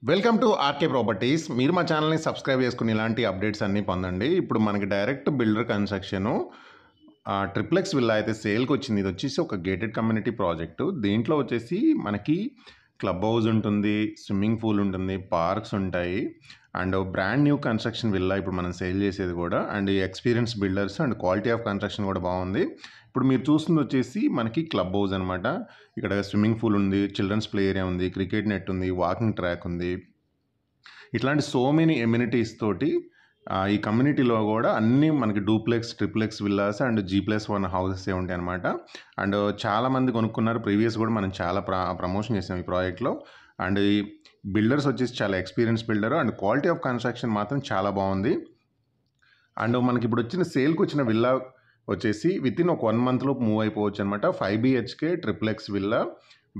Welcome to RK properties. మీరు మా ఛానల్ని సబ్స్క్రైబ్ చేసుకుని ఇలాంటి అప్డేట్స్ అన్నీ పొందండి. ఇప్పుడు మనకి direct builder construction triplex villa అయితే సేల్కి వచ్చింది. ఇది వచ్చేసి ఒక గేటెడ్ కమ్యూనిటీ ప్రాజెక్టు. దీంట్లో వచ్చేసి మనకి క్లబ్ హౌస్ ఉంటుంది, స్విమ్మింగ్ పూల్ ఉంటుంది, పార్క్స్ ఉంటాయి. And brand new construction villa ఇప్పుడు మనం సేల్ చేసేది కూడా. And experience builders and quality of construction కూడా బాగుంది. ఇప్పుడు మీరు చూస్తుంది వచ్చేసి మనకి క్లబ్ హౌస్ అనమాట. ఇక్కడ స్విమ్మింగ్ పూల్ ఉంది, చిల్డ్రన్స్ ప్లే ఏరియా ఉంది, క్రికెట్ నెట్ ఉంది, వాకింగ్ ట్రాక్ ఉంది. ఇట్లాంటి సో మెనీ ఎమ్యూనిటీస్ తోటి ఈ కమ్యూనిటీలో కూడా అన్నీ మనకి duplex, triplex villas and G+1 houses ఉంటాయి అనమాట. అండ్ చాలామంది కొనుక్కున్నారు. ప్రీవియస్ కూడా మనం చాలా ప్రమోషన్ చేసాం ఈ ప్రాజెక్ట్లో. అండ్ ఈ బిల్డర్స్ వచ్చేసి చాలా experience builder and quality of construction మాత్రం చాలా బాగుంది. అండ్ మనకి ఇప్పుడు వచ్చిన సేల్కి వచ్చిన విల్లా వచ్చేసి వితిన్ ఒక 1 monthలో మూవ్ అయిపోవచ్చు అనమాట. 5 BHK triplex villa,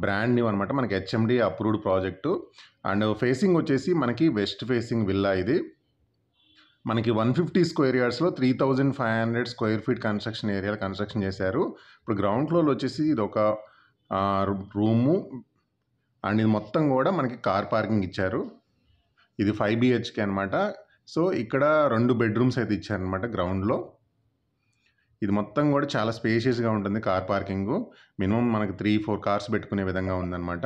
brand new అనమాట. మనకి HMD approved project. And facing వచ్చేసి మనకి వెస్ట్ ఫేసింగ్ విల్లా. ఇది మనకి 150 స్క్వేర్ యార్డ్స్లో 3500 స్క్వేర్ ఫీట్ కన్స్ట్రక్షన్ ఏరియాలో కన్స్ట్రక్షన్ చేశారు. ఇప్పుడు గ్రౌండ్ ఫ్లోర్లో వచ్చేసి ఇది ఒక రూము అండ్ ఇది మొత్తం కూడా మనకి కార్ పార్కింగ్ ఇచ్చారు. ఇది 5 BHK అనమాట. సో ఇక్కడ 2 బెడ్రూమ్స్ అయితే ఇచ్చారనమాట గ్రౌండ్లో. ఇది మొత్తం కూడా చాలా స్పేషియస్గా ఉంటుంది. కార్ పార్కింగు మినిమం మనకి 3-4 కార్స్ పెట్టుకునే విధంగా ఉందన్నమాట.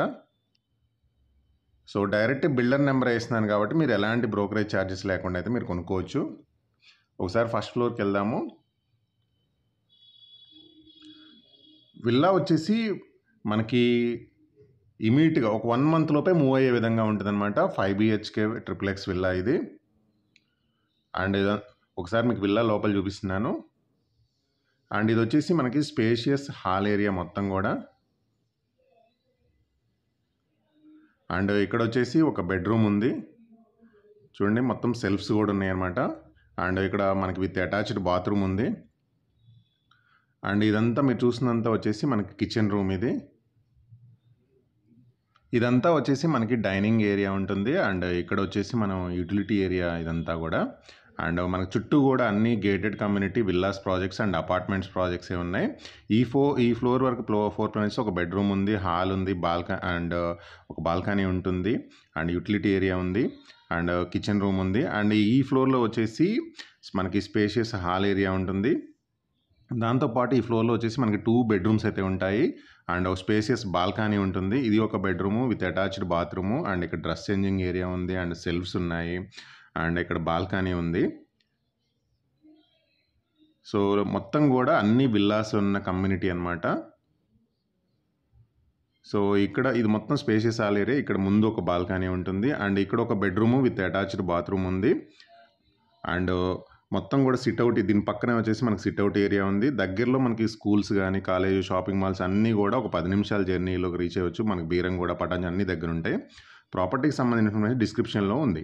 సో డైరెక్ట్ బిల్డర్ నెంబర్ వేస్తున్నాను కాబట్టి మీరు ఎలాంటి బ్రోకరేజ్ ఛార్జెస్ లేకుండా అయితే మీరు కొనుక్కోవచ్చు. ఒకసారి ఫస్ట్ ఫ్లోర్కి వెళ్దాము. విల్లా వచ్చేసి మనకి ఇమీడియట్గా ఒక 1 month లోపే మూవ్ అయ్యే విధంగా ఉంటుంది అనమాట. 5 BHK ట్రిప్లెక్స్ విల్లా ఇది. అండ్ ఒకసారి మీకు విల్లా లోపల చూపిస్తున్నాను. అండ్ ఇది వచ్చేసి మనకి స్పేషియస్ హాల్ ఏరియా మొత్తం కూడా. అండ్ ఇక్కడ వచ్చేసి ఒక బెడ్రూమ్ ఉంది చూడండి, మొత్తం సెల్ఫ్స్ కూడా ఉన్నాయి అనమాట. అండ్ ఇక్కడ మనకి విత్ అటాచ్డ్ బాత్రూమ్ ఉంది. అండ్ ఇదంతా మీరు చూసినంతా వచ్చేసి మనకి కిచెన్ రూమ్. ఇదంతా వచ్చేసి మనకి డైనింగ్ ఏరియా ఉంటుంది. అండ్ ఇక్కడ వచ్చేసి మనం యూటిలిటీ ఏరియా ఇదంతా కూడా. అండ్ మనకు చుట్టూ కూడా అన్ని gated community villas projects and apartments projects ఉన్నాయి. ఈ ఫ్లోర్ వరకు 4 ప్లాన్స్ ఒక బెడ్రూమ్ ఉంది, హాల్ ఉంది, ఒక బాల్కనీ ఉంటుంది, అండ్ యూటిలిటీ ఏరియా ఉంది, అండ్ కిచెన్ రూమ్ ఉంది. అండ్ ఈ ఫ్లోర్లో వచ్చేసి మనకి స్పేషియస్ హాల్ ఏరియా ఉంటుంది. దాంతోపాటు ఈ ఫ్లోర్లో వచ్చేసి మనకి 2 బెడ్రూమ్స్ అయితే ఉంటాయి అండ్ ఒక స్పేషియస్ బాల్కనీ ఉంటుంది. ఇది ఒక bedroom with attached bathroom. And ఇక్కడ డ్రెస్ చేంజింగ్ ఏరియా ఉంది అండ్ సెల్ఫ్స్ ఉన్నాయి అండ్ ఇక్కడ బాల్కనీ ఉంది. సో మొత్తం కూడా అన్ని విల్లాస్ ఉన్న కమ్యూనిటీ అనమాట. సో ఇక్కడ ఇది మొత్తం స్పేషియస్ హాల్ ఏరియా. ఇక్కడ ముందు ఒక బాల్కనీ ఉంటుంది అండ్ ఇక్కడ ఒక బెడ్రూము విత్ అటాచ్డ్ బాత్రూమ్ ఉంది. అండ్ మొత్తం కూడా సిట్అవుట్, దీని పక్కనే వచ్చేసి మనకి సిట్అవుట్ ఏరియా ఉంది. దగ్గరలో మనకి స్కూల్స్ కానీ, కాలేజ్, షాపింగ్ మాల్స్ అన్నీ కూడా ఒక 10 నిమిషాల జర్నీలోకి రీచ్ అవ్వచ్చు. మనకి బీరంగూడ, పటాంజలి అన్ని దగ్గర ఉంటాయి. ప్రాపర్టీకి సంబంధించిన ఇన్ఫర్మేషన్ డిస్క్రిప్షన్లో ఉంది.